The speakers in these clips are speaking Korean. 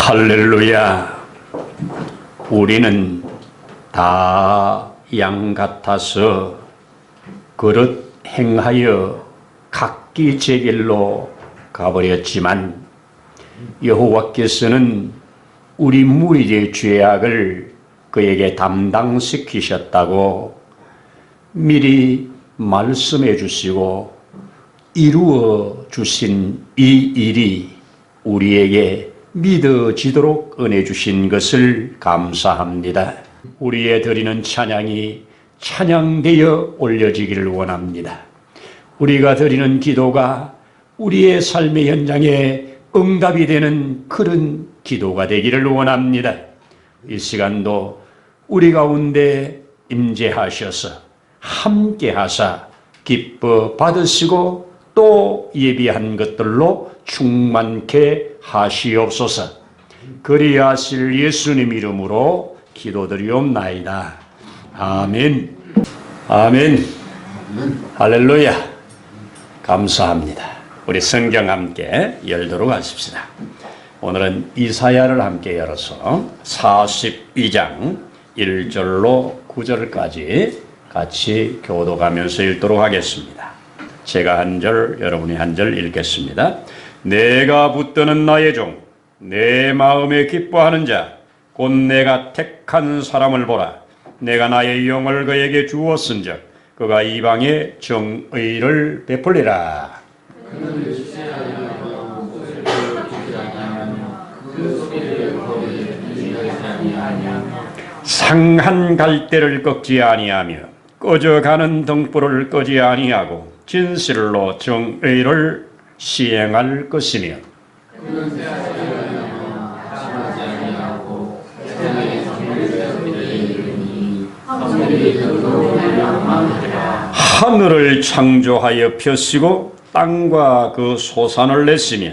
할렐루야. 우리는 다 양 같아서 그릇 행하여 각기 제 길로 가버렸지만 여호와께서는 우리 무리의 죄악을 그에게 담당시키셨다고 미리 말씀해 주시고 이루어 주신 이 일이 우리에게 믿어지도록 은혜 주신 것을 감사합니다. 우리의 드리는 찬양이 찬양되어 올려지기를 원합니다. 우리가 드리는 기도가 우리의 삶의 현장에 응답이 되는 그런 기도가 되기를 원합니다. 이 시간도 우리 가운데 임재하셔서 함께 하사 기뻐 받으시고 또 예비한 것들로 충만케 하시옵소서. 그리하실 예수님 이름으로 기도드리옵나이다. 아멘. 아멘. 할렐루야. 감사합니다. 우리 성경 함께 열도록 하십시다. 오늘은 이사야를 함께 열어서 42장 1절로 9절까지 같이 교독하면서 읽도록 하겠습니다. 제가 한 절, 여러분이 한 절 읽겠습니다. 내가 붙드는 나의 종, 내 마음에 기뻐하는 자, 곧 내가 택한 사람을 보라. 내가 나의 영을 그에게 주었은즉 그가 이방에 정의를 베풀리라. 상한 갈대를 꺾지 아니하며 꺼져가는 등불을 끄지 아니하고 진실로 정의를 시행할 것이며 하늘을 창조하여 펴시고 땅과 그 소산을 내시며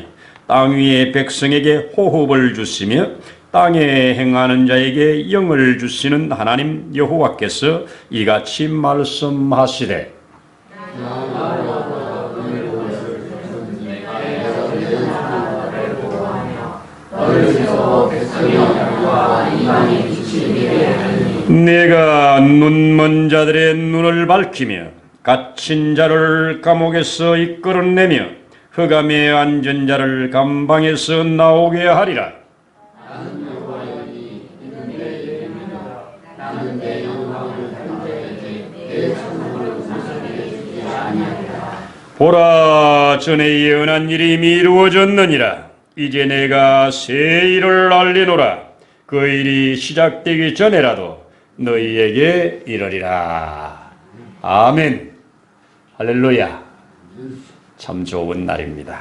땅 위의 백성에게 호흡을 주시며 땅에 행하는 자에게 영을 주시는 하나님 여호와께서 이같이 말씀하시되 내가 눈먼 자들의 눈을 밝히며 갇힌 자를 감옥에서 이끌어내며 흑암에 앉은 자를 감방에서 나오게 하리라. 보라, 전에 예언한 일이 이루어졌느니라. 이제 내가 새 일을 알리노라. 그 일이 시작되기 전에라도 너희에게 이르리라. 아멘. 할렐루야. 참 좋은 날입니다.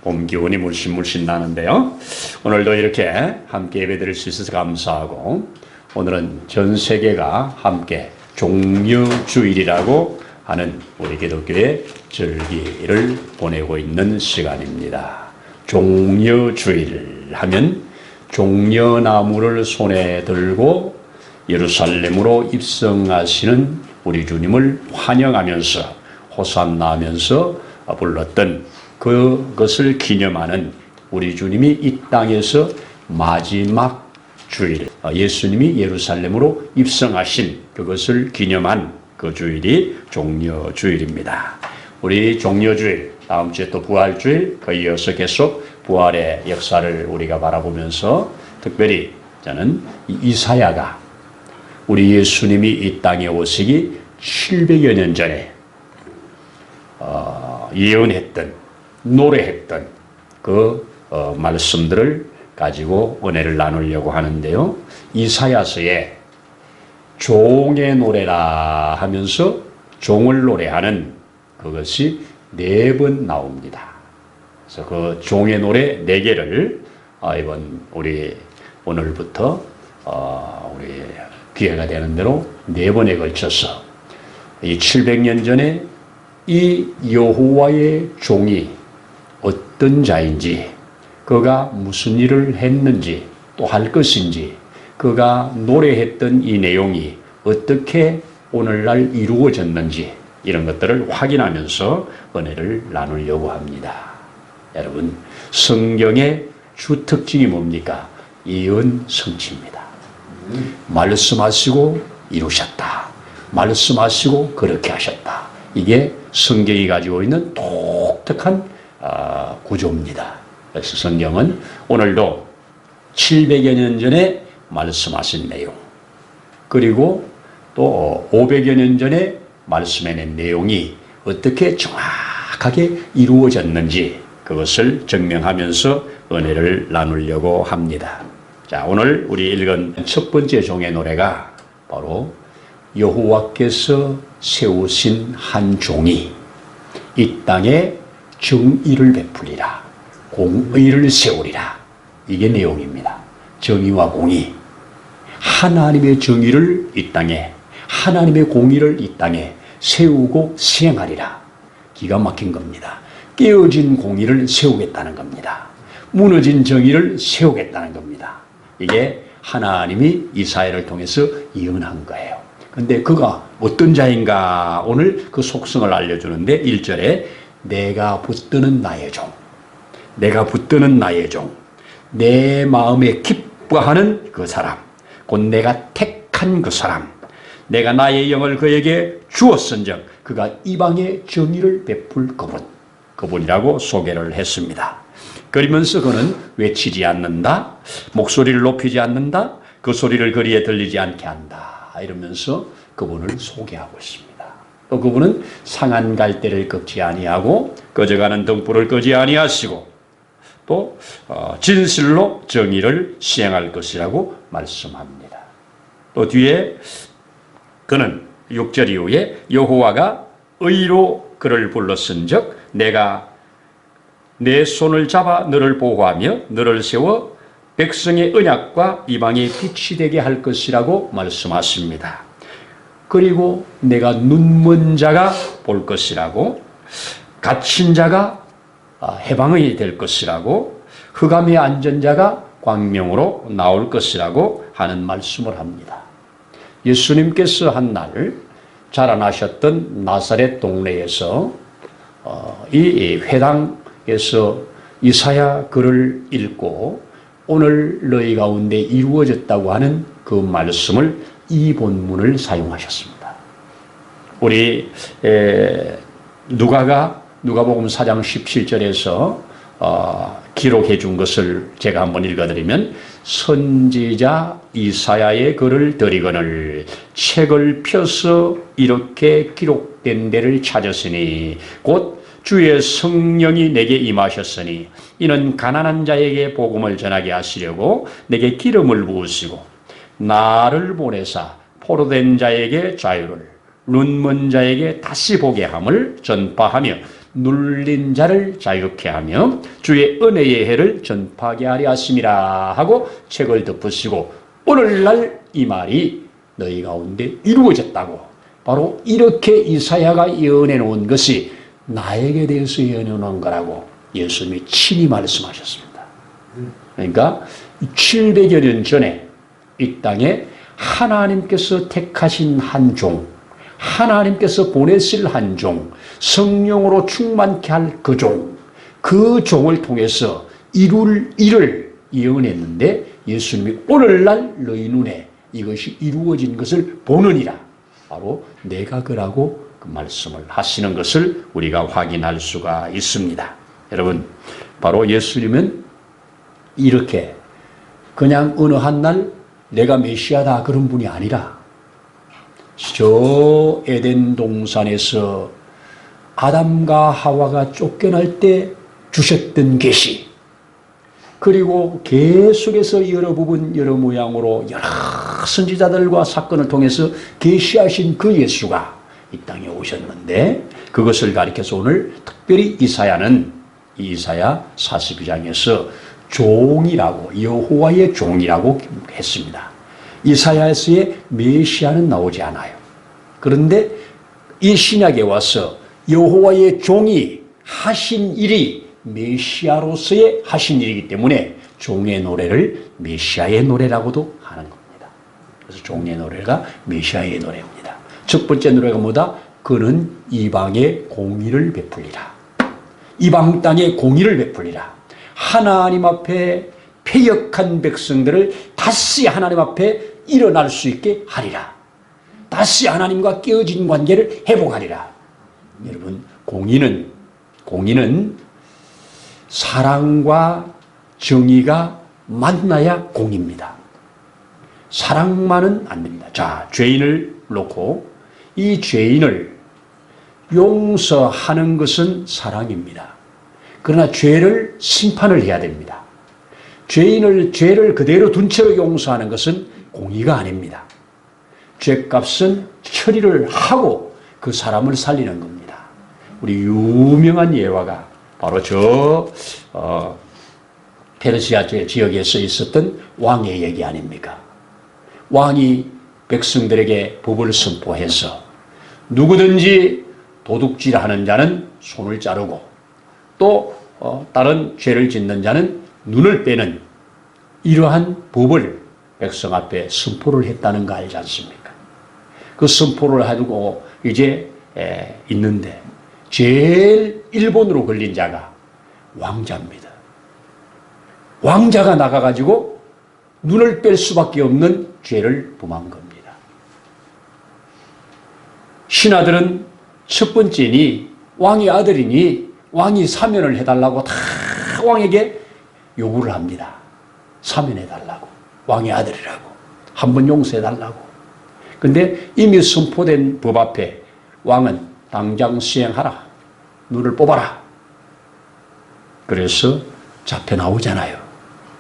봄 기운이 물씬 나는데요. 오늘도 이렇게 함께 예배드릴 수 있어서 감사하고, 오늘은 전 세계가 함께 종려주일이라고 하는 우리 기독교의 절기를 보내고 있는 시간입니다. 종려주일 하면 종려나무를 손에 들고 예루살렘으로 입성하시는 우리 주님을 환영하면서 호산나 하면서 불렀던 그것을 기념하는 우리 주님이 이 땅에서 마지막 주일, 예수님이 예루살렘으로 입성하신 그것을 기념한 그 주일이 종려주일입니다. 우리 종려주일, 다음 주에 또 부활주일, 그 이어서 계속 부활의 역사를 우리가 바라보면서 특별히 저는 이사야가 우리 예수님이 이 땅에 오시기 700여 년 전에 예언했던, 노래했던 그 말씀들을 가지고 은혜를 나누려고 하는데요. 이사야서에 종의 노래라 하면서 종을 노래하는 그것이 4번 나옵니다. 그래서 그 종의 노래 4개를 이번 우리 오늘부터 우리 기회가 되는 대로 4번에 걸쳐서 이 700년 전에 이 여호와의 종이 어떤 자인지, 그가 무슨 일을 했는지, 또 할 것인지, 그가 노래했던 이 내용이 어떻게 오늘날 이루어졌는지 이런 것들을 확인하면서 은혜를 나누려고 합니다. 여러분, 성경에 주 특징이 뭡니까? 이은 성취입니다. 말씀하시고 이루셨다. 말씀하시고 그렇게 하셨다. 이게 성경이 가지고 있는 독특한 구조입니다. 그래서 성경은 오늘도 700여 년 전에 말씀하신 내용, 그리고 또 500여 년 전에 말씀해낸 내용이 어떻게 정확하게 이루어졌는지 그것을 증명하면서 은혜를 나누려고 합니다. 자, 오늘 우리 읽은 첫 번째 종의 노래가 바로 여호와께서 세우신 한 종이 이 땅에 정의를 베풀리라, 공의를 세우리라. 이게 내용입니다. 정의와 공의. 하나님의 정의를 이 땅에, 하나님의 공의를 이 땅에 세우고 시행하리라. 기가 막힌 겁니다. 깨어진 공의를 세우겠다는 겁니다. 무너진 정의를 세우겠다는 겁니다. 이게 하나님이 이사야를 통해서 예언한 거예요. 근데 그가 어떤 자인가 오늘 그 속성을 알려주는데 1절에 내가 붙드는 나의 종, 내가 붙드는 나의 종, 내 마음에 기뻐하는 그 사람, 곧 내가 택한 그 사람, 내가 나의 영을 그에게 주었은즉 그가 이방의 정의를 베풀 그분이라고 소개를 했습니다. 그러면서 그는 외치지 않는다, 목소리를 높이지 않는다, 그 소리를 거리에 들리지 않게 한다 이러면서 그분을 소개하고 있습니다. 또 그분은 상한 갈대를 꺾지 아니하고 꺼져가는 등불을 끄지 아니하시고 또 진실로 정의를 시행할 것이라고 말씀합니다. 또 뒤에 그는 6절 이후에 여호와가 의로 그를 불렀은즉 내가 내 손을 잡아 너를 보호하며 너를 세워 백성의 언약과 이방의 빛이 되게 할 것이라고 말씀하십니다. 그리고 내가 눈먼 자가 볼 것이라고, 갇힌 자가 해방이 될 것이라고, 흑암에 앉은 자가 광명으로 나올 것이라고 하는 말씀을 합니다. 예수님께서 한 날 자라나셨던 나사렛 동네에서 이 회당에서 이사야 글을 읽고 오늘 너희 가운데 이루어졌다고 하는 그 말씀을 이 본문을 사용하셨습니다. 우리 누가복음 4장 17절에서 기록해 준 것을 제가 한번 읽어드리면 선지자 이사야의 글을 드리거늘 책을 펴서 이렇게 기록된 데를 찾았으니 곧 주의 성령이 내게 임하셨으니 이는 가난한 자에게 복음을 전하게 하시려고 내게 기름을 부으시고 나를 보내사 포로된 자에게 자유를, 눈먼 자에게 다시 보게 함을 전파하며 눌린 자를 자유케 하며 주의 은혜의 해를 전파하게 하려 하심이라 하고 책을 덮으시고 오늘날 이 말이 너희 가운데 이루어졌다고, 바로 이렇게 이사야가 예언해 놓은 것이 나에게 대해서 예언해 놓은 거라고 예수님이 친히 말씀하셨습니다. 그러니까 700여 년 전에 이 땅에 하나님께서 택하신 한 종, 하나님께서 보내실 한 종, 성령으로 충만케 할 그 종, 그 종을 통해서 이룰 일을 예언했는데 예수님이 오늘날 너희 눈에 이것이 이루어진 것을 보느니라. 바로 내가 그라고 그 말씀을 하시는 것을 우리가 확인할 수가 있습니다. 여러분, 바로 예수님은 이렇게 그냥 어느 한 날 내가 메시아다 그런 분이 아니라 저 에덴 동산에서 아담과 하와가 쫓겨날 때 주셨던 계시, 그리고 계속해서 여러 부분 여러 모양으로 여러 선지자들과 사건을 통해서 계시하신 그 예수가 이 땅에 오셨는데 그것을 가리켜서 오늘 특별히 이사야는 이사야 42장에서 종이라고, 여호와의 종이라고 했습니다. 이사야에서의 메시아는 나오지 않아요. 그런데 이 신약에 와서 여호와의 종이 하신 일이 메시아로서의 하신 일이기 때문에 종의 노래를 메시아의 노래라고도 하는 겁니다. 그래서 종의 노래가 메시아의 노래입니다. 첫 번째 노래가 뭐다? 그는 이방의 공의를 베풀리라. 이방 땅에 공의를 베풀리라. 하나님 앞에 패역한 백성들을 다시 하나님 앞에 일어날 수 있게 하리라. 다시 하나님과 깨어진 관계를 회복하리라. 여러분, 공의는 사랑과 정의가 만나야 공입니다. 사랑만은 안 됩니다. 자, 죄인을 놓고 이 죄인을 용서하는 것은 사랑입니다. 그러나 죄를 심판을 해야 됩니다. 죄를 그대로 둔 채로 용서하는 것은 공의가 아닙니다. 죄값은 처리를 하고 그 사람을 살리는 겁니다. 우리 유명한 예화가 바로 페르시아 지역에서 있었던 왕의 얘기 아닙니까? 왕이 백성들에게 법을 선포해서 누구든지 도둑질하는 자는 손을 자르고 또 다른 죄를 짓는 자는 눈을 빼는 이러한 법을 백성 앞에 선포를 했다는 거 알지 않습니까? 그 선포를 하고 이제 있는데 제일 일본으로 걸린 자가 왕자입니다. 왕자가 나가가지고 눈을 뺄 수밖에 없는 죄를 범한 겁니다. 신하들은 첫 번째니 왕의 아들이니 왕이 사면을 해달라고 다 왕에게 요구를 합니다. 사면해달라고. 왕의 아들이라고. 한번 용서해달라고. 근데 이미 선포된 법 앞에 왕은 당장 수행하라. 눈을 뽑아라. 그래서 잡혀 나오잖아요.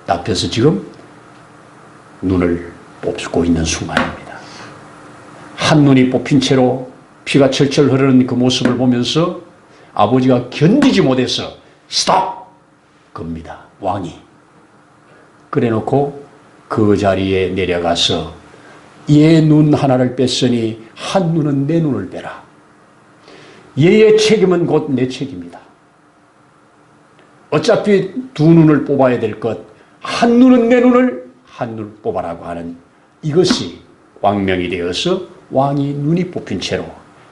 잡혀서 지금 눈을 뽑고 있는 순간입니다. 한눈이 뽑힌 채로 피가 철철 흐르는 그 모습을 보면서 아버지가 견디지 못해서 스톱! 겁니다. 왕이. 그래 놓고 그 자리에 내려가서 얘 눈 하나를 뺐으니 한 눈은 내 눈을 빼라. 얘의 책임은 곧 내 책임이다. 어차피 두 눈을 뽑아야 될 것, 한 눈은 내 눈을 한 눈 뽑아라고 하는 이것이 왕명이 되어서 왕이 눈이 뽑힌 채로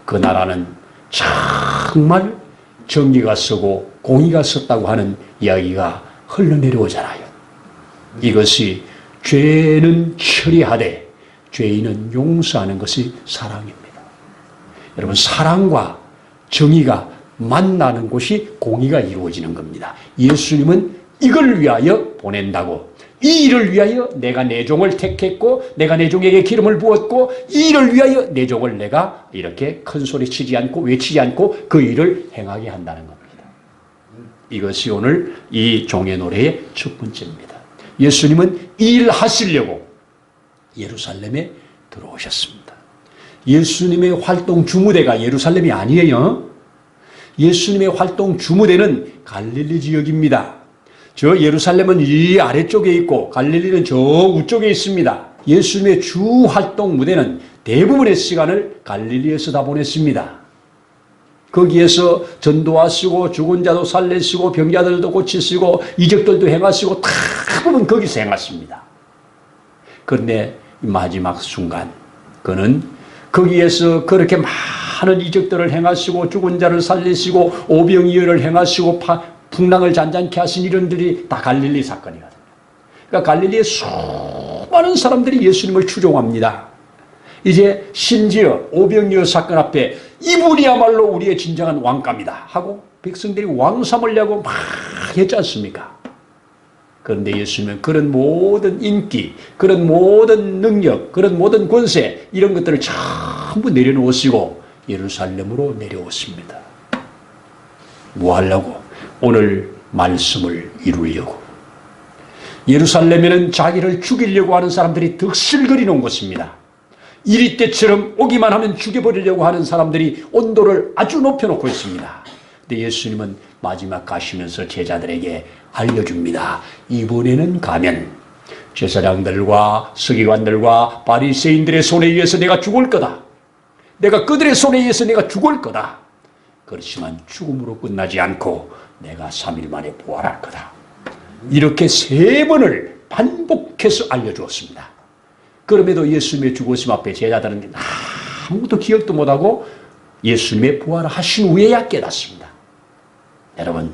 그 나라는 정말 정의가 서고 공의가 섰다고 하는 이야기가 흘러내려오잖아요. 이것이 죄는 처리하되 죄인은 용서하는 것이 사랑입니다. 여러분, 사랑과 정의가 만나는 곳이 공의가 이루어지는 겁니다. 예수님은 이걸 위하여 보낸다고, 이 일을 위하여 내가 내 종을 택했고 내가 내 종에게 기름을 부었고 이 일을 위하여 내 종을 내가 이렇게 큰 소리 치지 않고 외치지 않고 그 일을 행하게 한다는 겁니다. 이것이 오늘 이 종의 노래의 첫 번째입니다. 예수님은 이 일 하시려고 예루살렘에 들어오셨습니다. 예수님의 활동 주무대가 예루살렘이 아니에요. 예수님의 활동 주무대는 갈릴리 지역입니다. 저 예루살렘은 이 아래쪽에 있고 갈릴리는 저 우쪽에 있습니다. 예수님의 주 활동 무대는 대부분의 시간을 갈릴리에서 다 보냈습니다. 거기에서 전도하시고 죽은 자도 살리시고 병자들도 고치시고 이적들도 행하시고 대부분 거기서 행하십니다. 그런데 마지막 순간 그는 거기에서 그렇게 많은 이적들을 행하시고 죽은 자를 살리시고 오병이어를 행하시고 풍랑을 잔잔케 하신 이런들이 다 갈릴리 사건이거든요. 그러니까 갈릴리에 수많은 사람들이 예수님을 추종합니다. 이제 심지어 오병이어 사건 앞에 이분이야말로 우리의 진정한 왕감이다 하고 백성들이 왕 삼으려고 막 했지 않습니까? 그런데 예수님은 그런 모든 인기, 그런 모든 능력, 그런 모든 권세 이런 것들을 전부 내려놓으시고 예루살렘으로 내려오십니다. 뭐 하려고? 오늘 말씀을 이루려고. 예루살렘에는 자기를 죽이려고 하는 사람들이 득실거리 놓은 곳입니다. 이리 때처럼 오기만 하면 죽여버리려고 하는 사람들이 온도를 아주 높여놓고 있습니다. 근데 예수님은 마지막 가시면서 제자들에게 알려줍니다. 이번에는 가면 제사장들과 서기관들과 바리새인들의 손에 의해서 내가 죽을 거다. 내가 그들의 손에 의해서 내가 죽을 거다. 그렇지만 죽음으로 끝나지 않고 내가 3일 만에 부활할 거다. 이렇게 3번을 반복해서 알려주었습니다. 그럼에도 예수님의 죽으심 앞에 제자들은 아무것도 기억도 못하고 예수님의 부활하신 후에야 깨닫습니다. 여러분,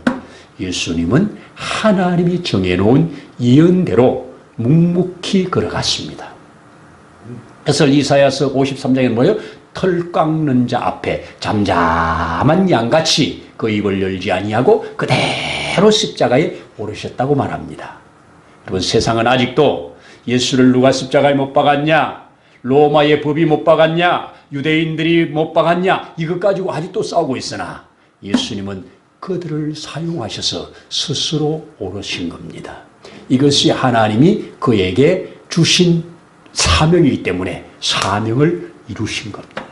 예수님은 하나님이 정해놓은 예언대로 묵묵히 걸어갔습니다. 그래서 이사야서 53장에 뭐예요? 털 깎는 자 앞에 잠잠한 양같이 그 입을 열지 아니하고 그대로 십자가에 오르셨다고 말합니다. 여러분, 세상은 아직도 예수를 누가 십자가에 못 박았냐, 로마의 법이 못 박았냐, 유대인들이 못 박았냐, 이것 가지고 아직도 싸우고 있으나 예수님은 그들을 사용하셔서 스스로 오르신 겁니다. 이것이 하나님이 그에게 주신 사명이기 때문에 사명을 이루신 겁니다.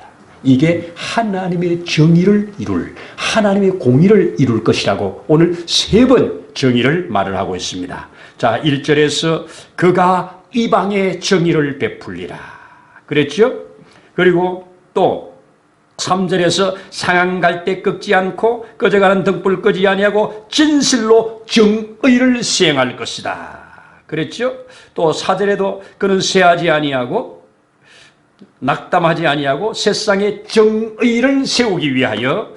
이게 하나님의 정의를 이룰, 하나님의 공의를 이룰 것이라고 오늘 3번 정의를 말을 하고 있습니다. 자, 1절에서 그가 이방의 정의를 베풀리라 그랬죠? 그리고 또 3절에서 상한 갈 때 꺾지 않고 꺼져가는 등불 끄지 아니하고 진실로 정의를 시행할 것이다 그랬죠? 또 4절에도 그는 쇠하지 아니하고 낙담하지 아니하고 세상에 정의를 세우기 위하여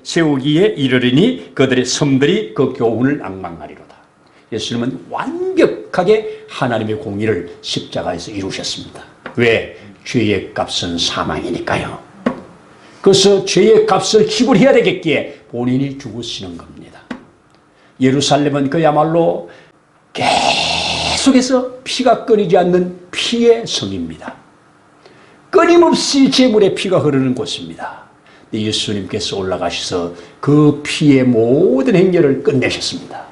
세우기에 이르리니 그들의 섬들이 그 교훈을 앙망하리로다. 예수님은 완벽하게 하나님의 공의를 십자가에서 이루셨습니다. 왜? 죄의 값은 사망이니까요. 그래서 죄의 값을 지불해야 되겠기에 본인이 죽으시는 겁니다. 예루살렘은 그야말로 계속해서 피가 끊이지 않는 피의 성입니다. 끊임없이 제물의 피가 흐르는 곳입니다. 예수님께서 올라가셔서 그 피의 모든 행렬을 끝내셨습니다.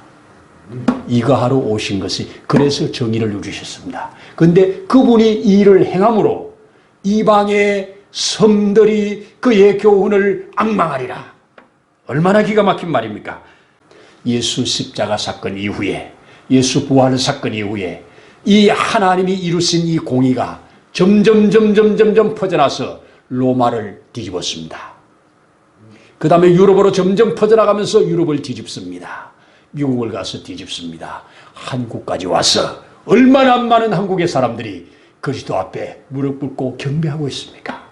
이거 하러 오신 것이 그래서 정의를 이루셨습니다. 그런데 그분이 이 일을 행함으로 이방의 섬들이 그의 교훈을 앙망하리라. 얼마나 기가 막힌 말입니까? 예수 십자가 사건 이후에, 예수 부활 사건 이후에 이 하나님이 이루신 이 공의가 점점 퍼져나서 로마를 뒤집었습니다. 그 다음에 유럽으로 점점 퍼져나가면서 유럽을 뒤집습니다. 미국을 가서 뒤집습니다. 한국까지 와서 얼마나 많은 한국의 사람들이 그리스도 앞에 무릎 꿇고 경배하고 있습니까?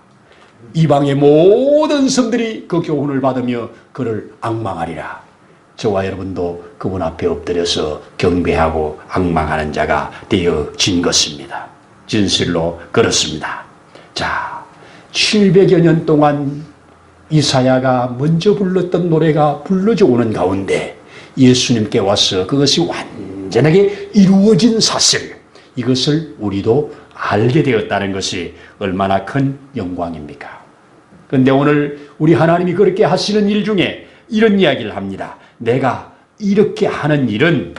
이방의 모든 섬들이 그 교훈을 받으며 그를 앙망하리라. 저와 여러분도 그분 앞에 엎드려서 경배하고 앙망하는 자가 되어진 것입니다. 진실로 그렇습니다. 자, 700여 년 동안 이사야가 먼저 불렀던 노래가 불러져 오는 가운데 예수님께 와서 그것이 완전하게 이루어진 사실, 이것을 우리도 알게 되었다는 것이 얼마나 큰 영광입니까? 그런데 오늘 우리 하나님이 그렇게 하시는 일 중에 이런 이야기를 합니다. 내가 이렇게 하는 일은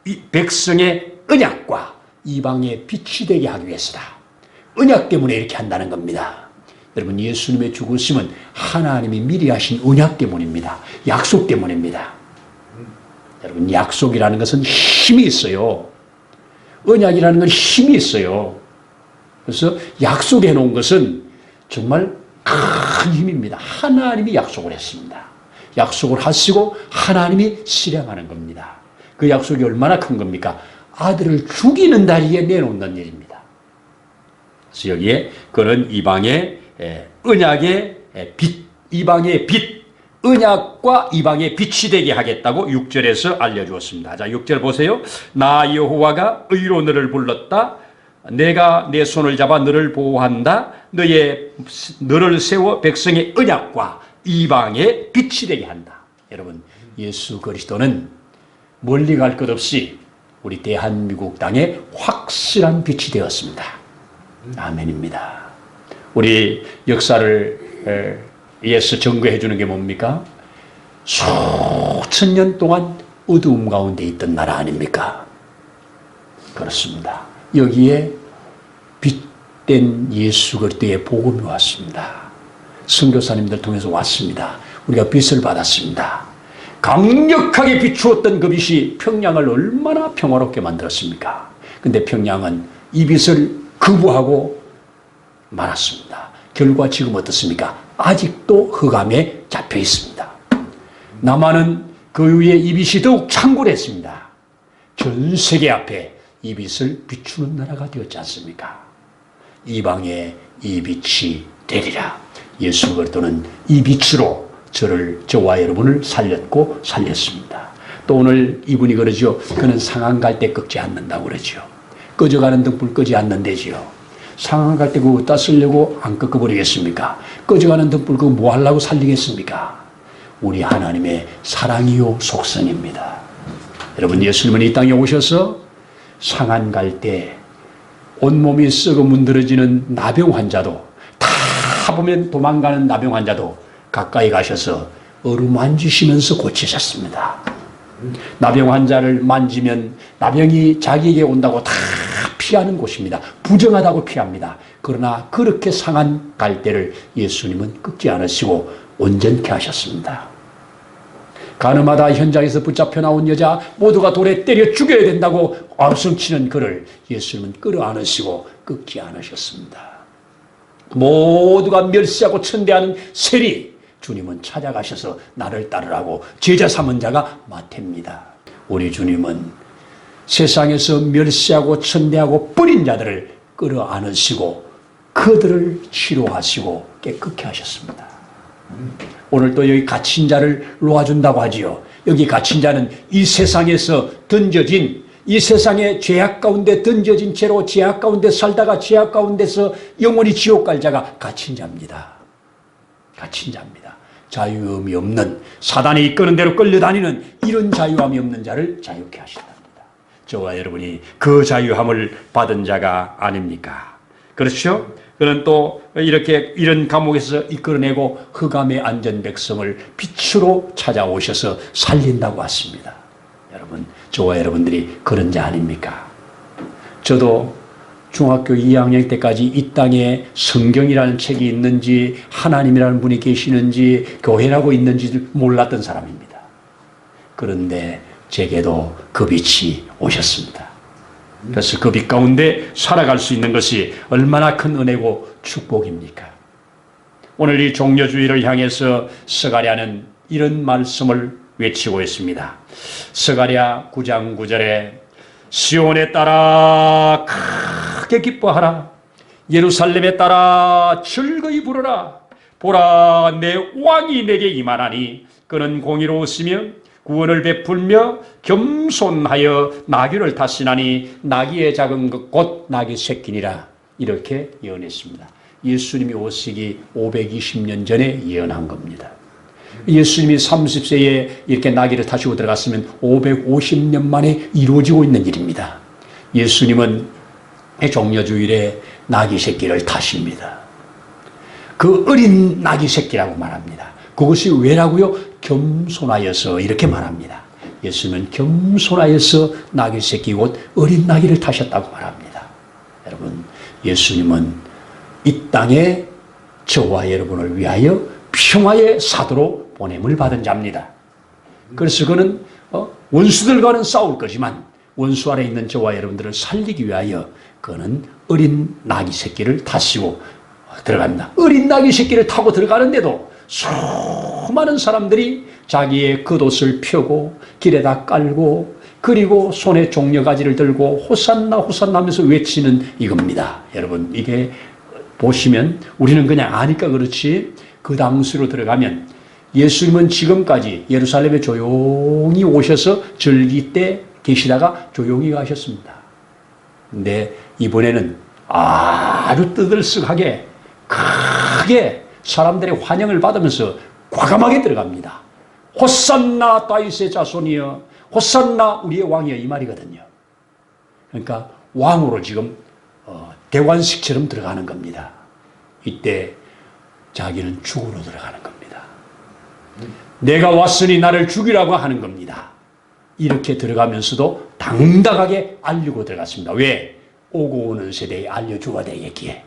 이 백성의 언약과 이방의 빛이 되게 하기 위해서다. 언약 때문에 이렇게 한다는 겁니다. 여러분, 예수님의 죽으심은 하나님이 미리 하신 언약 때문입니다. 약속 때문입니다. 여러분, 약속이라는 것은 힘이 있어요. 언약이라는 건 힘이 있어요. 그래서 약속해 놓은 것은 정말 큰 힘입니다. 하나님이 약속을 했습니다. 약속을 하시고 하나님이 실행하는 겁니다. 그 약속이 얼마나 큰 겁니까? 아들을 죽이는 다리에 내놓는 일입니다. 그래서 여기에 그런 이방의 언약의 빛, 이방의 빛, 언약과 이방의 빛이 되게 하겠다고 6절에서 알려주었습니다. 자, 6절 보세요. 나 여호와가 의로 너를 불렀다. 내가 내 손을 잡아 너를 보호한다. 너를 세워 백성의 언약과 이방의 빛이 되게 한다. 여러분, 예수 그리스도는 멀리 갈 것 없이 우리 대한민국 땅에 확실한 빛이 되었습니다. 아멘입니다. 우리 역사를 위해서 증거해 주는 게 뭡니까? 수천 년 동안 어두움 가운데 있던 나라 아닙니까? 그렇습니다. 여기에 빛된 예수 그리스도의 복음이 왔습니다. 선교사님들 통해서 왔습니다. 우리가 빛을 받았습니다. 강력하게 비추었던 그 빛이 평양을 얼마나 평화롭게 만들었습니까? 근데 평양은 이 빛을 거부하고 말았습니다. 결과 지금 어떻습니까? 아직도 흑암에 잡혀 있습니다. 남한은 그 위에 이 빛이 더욱 창궐했습니다. 전 세계 앞에 이 빛을 비추는 나라가 되었지 않습니까? 이방에 이 빛이 되리라. 예수 그리스도는 이 빛으로 저와 여러분을 살렸고 살렸습니다. 또 오늘 이분이 그러죠. 그는 상한 갈대 끄지 않는다고 그러죠. 꺼져가는 등불 끄지 않는다지요. 상한 갈대 그거 어디다 쓰려고 안 끄어버리겠습니까? 꺼져가는 등불 그거 뭐 하려고 살리겠습니까? 우리 하나님의 사랑이요 속성입니다. 여러분, 예수님은 이 땅에 오셔서 상한 갈대, 온몸이 썩어 문드러지는 나병 환자도, 다 보면 도망가는 나병 환자도 가까이 가셔서 어루만지시면서 고치셨습니다. 나병 환자를 만지면 나병이 자기에게 온다고 다 피하는 곳입니다. 부정하다고 피합니다. 그러나 그렇게 상한 갈대를 예수님은 끄지 않으시고 온전케 하셨습니다. 가늠하다 현장에서 붙잡혀 나온 여자 모두가 돌에 때려 죽여야 된다고 얼성치는 그를 예수님은 끌어안으시고 끄지 않으셨습니다. 모두가 멸시하고 천대하는 세리, 주님은 찾아가셔서 나를 따르라고 제자 삼은 자가 마태입니다. 우리 주님은 세상에서 멸시하고 천대하고 뿌린 자들을 끌어안으시고 그들을 치료하시고 깨끗게 하셨습니다. 오늘 또 여기 갇힌 자를 놓아준다고 하지요. 여기 갇힌 자는 이 세상에서 던져진, 이 세상의 죄악 가운데 던져진 채로 죄악 가운데 살다가 죄악 가운데서 영원히 지옥 갈 자가 갇힌 자입니다. 갇힌 자입니다. 자유함이 없는, 사단이 이끄는 대로 끌려다니는 이런 자유함이 없는 자를 자유케 하신답니다. 저와 여러분이 그 자유함을 받은 자가 아닙니까? 그렇죠? 그는 또 이렇게 이런 감옥에서 이끌어내고 흑암의 안전 백성을 빛으로 찾아오셔서 살린다고 하십니다. 여러분, 저와 여러분들이 그런 자 아닙니까? 저도 중학교 2학년 때까지 이 땅에 성경이라는 책이 있는지 하나님이라는 분이 계시는지 교회라고 있는지 몰랐던 사람입니다. 그런데 제게도 그 빛이 오셨습니다. 그래서 그 빛 가운데 살아갈 수 있는 것이 얼마나 큰 은혜고 축복입니까? 오늘 이 종려주의를 향해서 스가랴는 이런 말씀을 외치고 있습니다. 스가랴 9장 9절에 시온에 따라 크게 기뻐하라. 예루살렘에 따라 즐거이 부르라. 보라, 내 왕이 내게 임하나니 그는 공의로우시며 구원을 베풀며 겸손하여 나귀를 타시나니 나귀의 작은 것 곧 나귀 새끼니라. 이렇게 예언했습니다. 예수님이 오시기 520년 전에 예언한 겁니다. 예수님이 30세에 이렇게 나귀를 타시고 들어갔으면 550년 만에 이루어지고 있는 일입니다. 예수님은 종려주일에 나귀 새끼를 타십니다. 그 어린 나귀 새끼라고 말합니다. 그것이 왜라고요? 겸손하여서 이렇게 말합니다. 예수님은 겸손하여서 나귀 새끼 곧 어린 나귀를 타셨다고 말합니다. 여러분, 예수님은 이 땅에 저와 여러분을 위하여 평화의 사도로 보냄을 받은 자입니다. 그래서 그는 원수들과는 싸울 거지만 원수 아래 있는 저와 여러분들을 살리기 위하여 그는 어린 나귀 새끼를 타시고 들어갑니다. 어린 나귀 새끼를 타고 들어가는데도 수많은 사람들이 자기의 겉옷을 펴고 길에다 깔고 그리고 손에 종려가지를 들고 호산나 호산나 하면서 외치는 이겁니다. 여러분, 이게 보시면 우리는 그냥 아니까 그렇지 그 당시로 들어가면 예수님은 지금까지 예루살렘에 조용히 오셔서 절기 때 계시다가 조용히 가셨습니다. 근데 이번에는 아주 뜨들썩하게 크게 사람들의 환영을 받으면서 과감하게 들어갑니다. 호산나 다윗의 자손이여, 호산나 우리의 왕이여, 이 말이거든요. 그러니까 왕으로 지금 대관식처럼 들어가는 겁니다. 이때 자기는 죽으러 들어가는 겁니다. 내가 왔으니 나를 죽이라고 하는 겁니다. 이렇게 들어가면서도 당당하게 알리고 들어갔습니다. 왜? 오고 오는 세대에 알려주어야 되겠기에.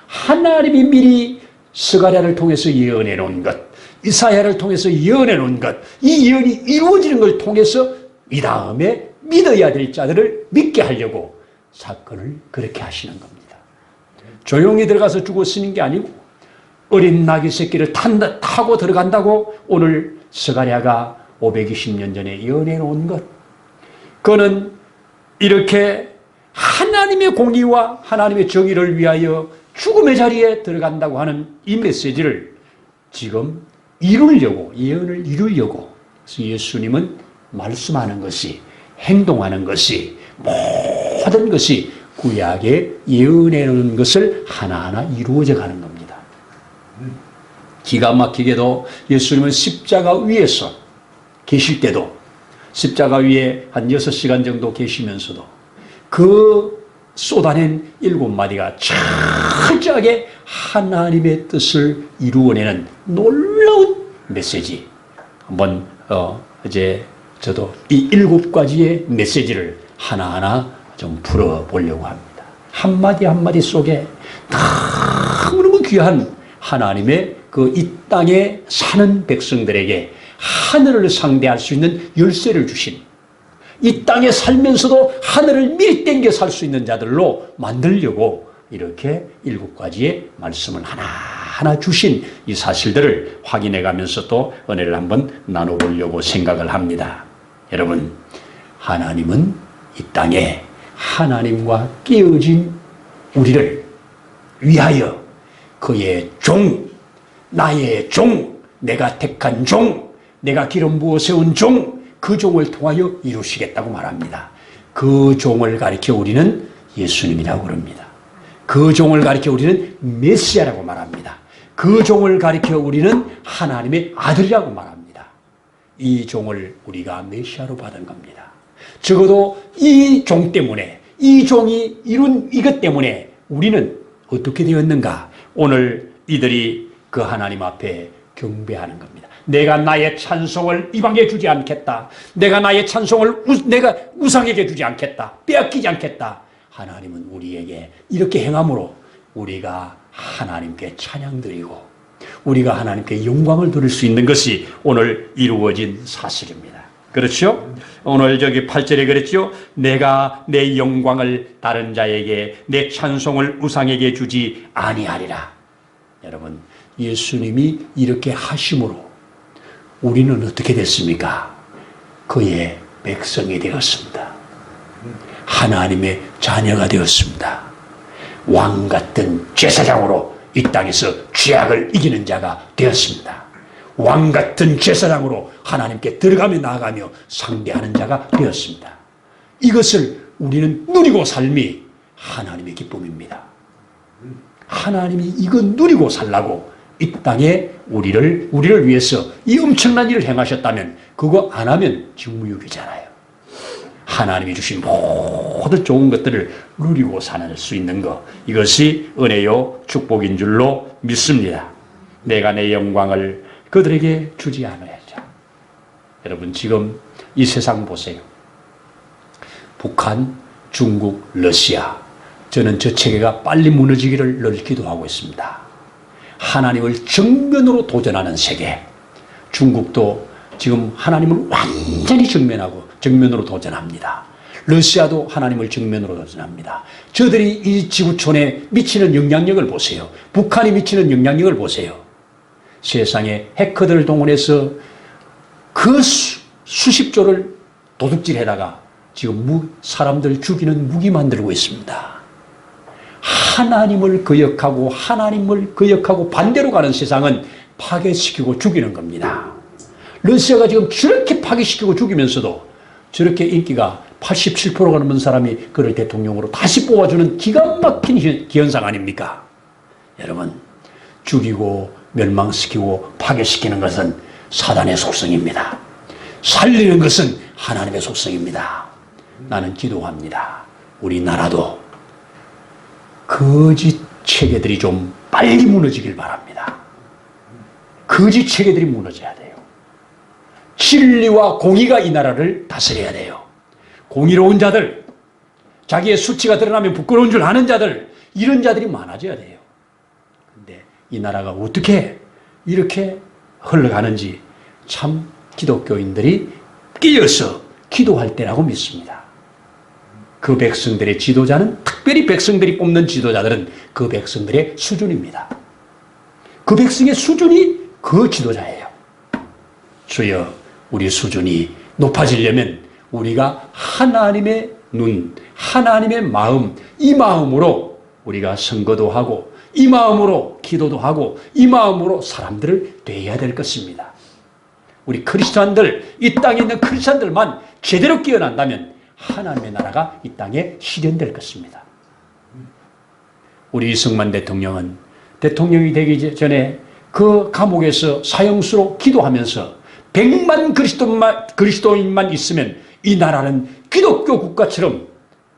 하나님이 미리 스가랴를 통해서 예언해 놓은 것, 이사야를 통해서 예언해 놓은 것, 이 예언이 이루어지는 걸 통해서 이 다음에 믿어야 될 자들을 믿게 하려고 사건을 그렇게 하시는 겁니다. 조용히 들어가서 죽어 쓰는 게 아니고 어린 나귀 새끼를 타고 들어간다고 오늘 스가랴가 520년 전에 예언해 놓은 것, 그는 이렇게 하나님의 공의와 하나님의 정의를 위하여 죽음의 자리에 들어간다고 하는 이 메시지를 지금 이루려고, 예언을 이루려고. 그래서 예수님은 말씀하는 것이, 행동하는 것이, 모든 것이 구약에 예언해 놓은 것을 하나하나 이루어져 가는 겁니다. 기가 막히게도 예수님은 십자가 위에서 계실 때도, 십자가 위에 한 6시간 정도 계시면서도 그 쏟아낸 7마디가 철저하게 하나님의 뜻을 이루어내는 놀라운 메시지. 한번 이제 저도 이 7가지의 메시지를 하나하나 좀 풀어보려고 합니다. 한마디 한마디 속에 너무너무 귀한 하나님의 그 이 땅에 사는 백성들에게 하늘을 상대할 수 있는 열쇠를 주신, 이 땅에 살면서도 하늘을 미리 땡겨 살 수 있는 자들로 만들려고 이렇게 7가지의 말씀을 하나하나 주신 이 사실들을 확인해 가면서 또 은혜를 한번 나눠보려고 생각을 합니다. 여러분, 하나님은 이 땅에 하나님과 깨어진 우리를 위하여 그의 종, 나의 종, 내가 택한 종, 내가 기름 부어 세운 종, 그 종을 통하여 이루시겠다고 말합니다. 그 종을 가리켜 우리는 예수님이라고 그럽니다. 그 종을 가리켜 우리는 메시아라고 말합니다. 그 종을 가리켜 우리는 하나님의 아들이라고 말합니다. 이 종을 우리가 메시아로 받은 겁니다. 적어도 이 종 때문에, 이 종이 이룬 이것 때문에 우리는 어떻게 되었는가? 오늘 이들이 그 하나님 앞에 경배하는 겁니다. 내가 나의 찬송을 이방에 주지 않겠다. 내가 나의 찬송을 내가 우상에게 주지 않겠다. 빼앗기지 않겠다. 하나님은 우리에게 이렇게 행함으로 우리가 하나님께 찬양드리고 우리가 하나님께 영광을 드릴 수 있는 것이 오늘 이루어진 사실입니다. 그렇죠? 오늘 저기 8절에 그랬죠? 내가 내 영광을 다른 자에게, 내 찬송을 우상에게 주지 아니하리라. 여러분, 예수님이 이렇게 하심으로 우리는 어떻게 됐습니까? 그의 백성이 되었습니다. 하나님의 자녀가 되었습니다. 왕 같은 제사장으로 이 땅에서 죄악을 이기는 자가 되었습니다. 왕 같은 제사장으로 하나님께 들어가며 나아가며 상대하는 자가 되었습니다. 이것을 우리는 누리고 삶이 하나님의 기쁨입니다. 하나님이 이거 누리고 살라고 이 땅에 우리를 위해서 이 엄청난 일을 행하셨다면 그거 안 하면 직무유기잖아요. 하나님이 주신 모든 좋은 것들을 누리고 살 수 있는 것, 이것이 은혜요 축복인 줄로 믿습니다. 내가 내 영광을 그들에게 주지 않아야죠. 여러분, 지금 이 세상 보세요. 북한, 중국, 러시아, 저는 저 체계가 빨리 무너지기를 늘 기도하고 있습니다. 하나님을 정면으로 도전하는 세계. 중국도 지금 하나님을 완전히 정면으로 도전합니다. 러시아도 하나님을 정면으로 도전합니다. 저들이 이 지구촌에 미치는 영향력을 보세요. 북한이 미치는 영향력을 보세요. 세상에 해커들을 동원해서 그 수십조를 도둑질해다가 지금 사람들 죽이는 무기 만들고 있습니다. 하나님을 거역하고 반대로 가는 세상은 파괴시키고 죽이는 겁니다. 러시아가 지금 저렇게 파괴시키고 죽이면서도 저렇게 인기가 87%가 넘는 사람이 그를 대통령으로 다시 뽑아주는 기가 막힌 현상 아닙니까? 여러분, 죽이고 멸망시키고 파괴시키는 것은 사단의 속성입니다. 살리는 것은 하나님의 속성입니다. 나는 기도합니다. 우리나라도 거짓 체계들이 좀 빨리 무너지길 바랍니다. 거짓 체계들이 무너져야 돼요. 진리와 공의가 이 나라를 다스려야 돼요. 공의로운 자들, 자기의 수치가 드러나면 부끄러운 줄 아는 자들, 이런 자들이 많아져야 돼요. 근데 이 나라가 어떻게 이렇게 흘러가는지 참 기독교인들이 끼어서 기도할 때라고 믿습니다. 그 백성들의 지도자는, 특별히 백성들이 뽑는 지도자들은 그 백성들의 수준입니다. 그 백성의 수준이 그 지도자예요. 주여, 우리 수준이 높아지려면 우리가 하나님의 눈, 하나님의 마음, 이 마음으로 우리가 선거도 하고 이 마음으로 기도도 하고 이 마음으로 사람들을 대해야 될 것입니다. 우리 크리스찬들, 이 땅에 있는 크리스찬들만 제대로 깨어난다면 하나님의 나라가 이 땅에 실현될 것입니다. 우리 이승만 대통령은 대통령이 되기 전에 그 감옥에서 사형수로 기도하면서 100만 그리스도인만 있으면 이 나라는 기독교 국가처럼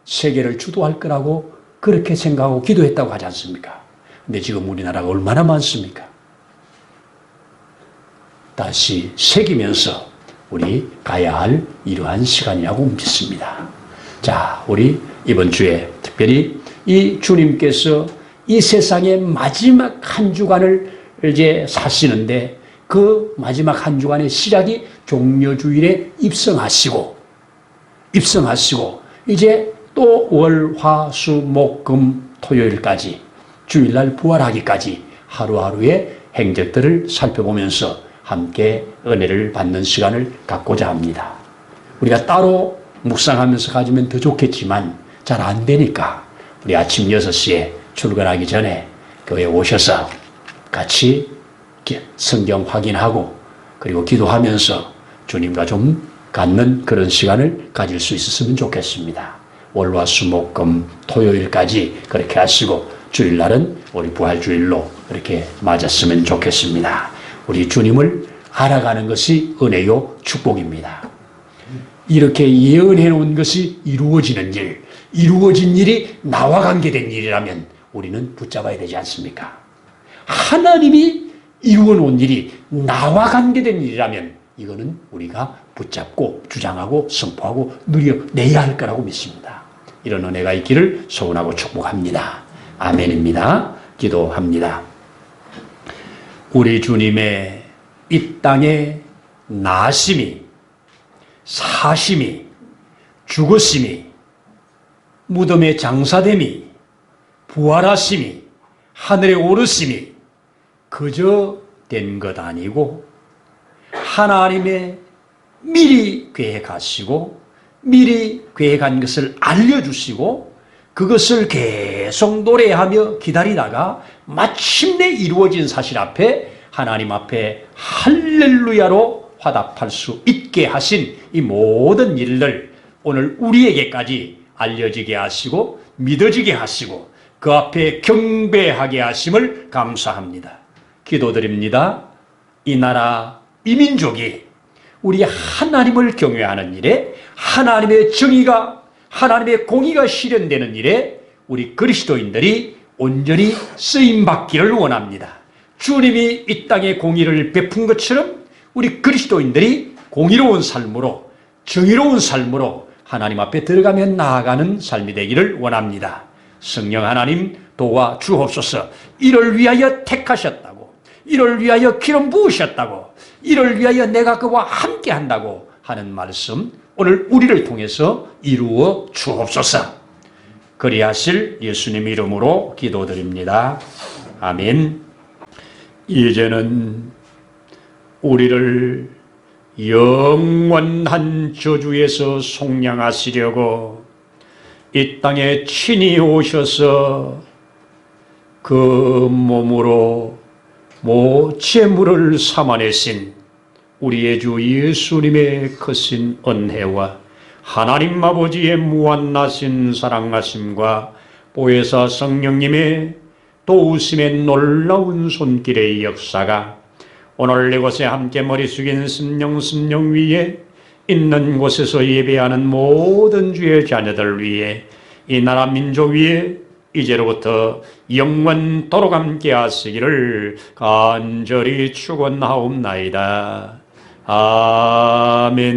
세계를 주도할 거라고 그렇게 생각하고 기도했다고 하지 않습니까? 근데 지금 우리나라가 얼마나 많습니까? 다시 새기면서 우리 가야 할 이러한 시간이라고 믿습니다. 자, 우리 이번 주에 특별히 이 주님께서 이 세상의 마지막 한 주간을 이제 사시는데 그 마지막 한 주간의 시작이 종려주일에 입성하시고 이제 또 월, 화, 수, 목, 금, 토요일까지 주일날 부활하기까지 하루하루의 행적들을 살펴보면서 함께 은혜를 받는 시간을 갖고자 합니다. 우리가 따로 묵상하면서 가지면 더 좋겠지만 잘 안 되니까 우리 아침 6시에 출근하기 전에 교회에 오셔서 같이 성경 확인하고 그리고 기도하면서 주님과 좀 갖는 그런 시간을 가질 수 있었으면 좋겠습니다. 월화 수목금 토요일까지 그렇게 하시고 주일날은 우리 부활주일로 이렇게 맞았으면 좋겠습니다. 우리 주님을 알아가는 것이 은혜요 축복입니다. 이렇게 예언해 놓은 것이 이루어지는 일, 이루어진 일이 나와 관계된 일이라면 우리는 붙잡아야 되지 않습니까? 하나님이 이루어 놓은 일이 나와 관계된 일이라면 이거는 우리가 붙잡고 주장하고 선포하고 누려내야 할 거라고 믿습니다. 이런 은혜가 있기를 소원하고 축복합니다. 아멘입니다. 기도합니다. 우리 주님의 이 땅의 나심이, 사심이, 죽으심이, 무덤의 장사됨이, 부활하심이, 하늘에 오르심이 그저 된 것 아니고 하나님의 미리 계획하시고 미리 계획한 것을 알려주시고 그것을 계속 노래하며 기다리다가 마침내 이루어진 사실 앞에 하나님 앞에 할렐루야로 화답할 수 있게 하신 이 모든 일들 오늘 우리에게까지 알려지게 하시고 믿어지게 하시고 그 앞에 경배하게 하심을 감사합니다. 기도드립니다. 이 나라 이 민족이 우리 하나님을 경외하는 일에 하나님의 정의가 하나님의 공의가 실현되는 일에 우리 그리스도인들이 온전히 쓰임받기를 원합니다. 주님이 이 땅에 공의를 베푼 것처럼 우리 그리스도인들이 공의로운 삶으로 정의로운 삶으로 하나님 앞에 들어가며 나아가는 삶이 되기를 원합니다. 성령 하나님 도와 주옵소서. 이를 위하여 택하셨다고, 이를 위하여 기름 부으셨다고, 이를 위하여 내가 그와 함께 한다고 하는 말씀 오늘 우리를 통해서 이루어 주옵소서. 그리하실 예수님 이름으로 기도드립니다. 아멘. 이제는 우리를 영원한 저주에서 속량하시려고 이 땅에 친히 오셔서 그 몸으로 모체물을 삼아내신 우리의 주 예수님의 크신 은혜와 하나님 아버지의 무한하신 사랑하심과 보혜사 성령님의 도우심의 놀라운 손길의 역사가 오늘 이곳에 함께 머리 숙인 심령 위에 있는 곳에서 예배하는 모든 주의 자녀들 위에 이 나라 민족 위에 이제로부터 영원토록 함께 하시기를 간절히 축원하옵나이다. 아멘.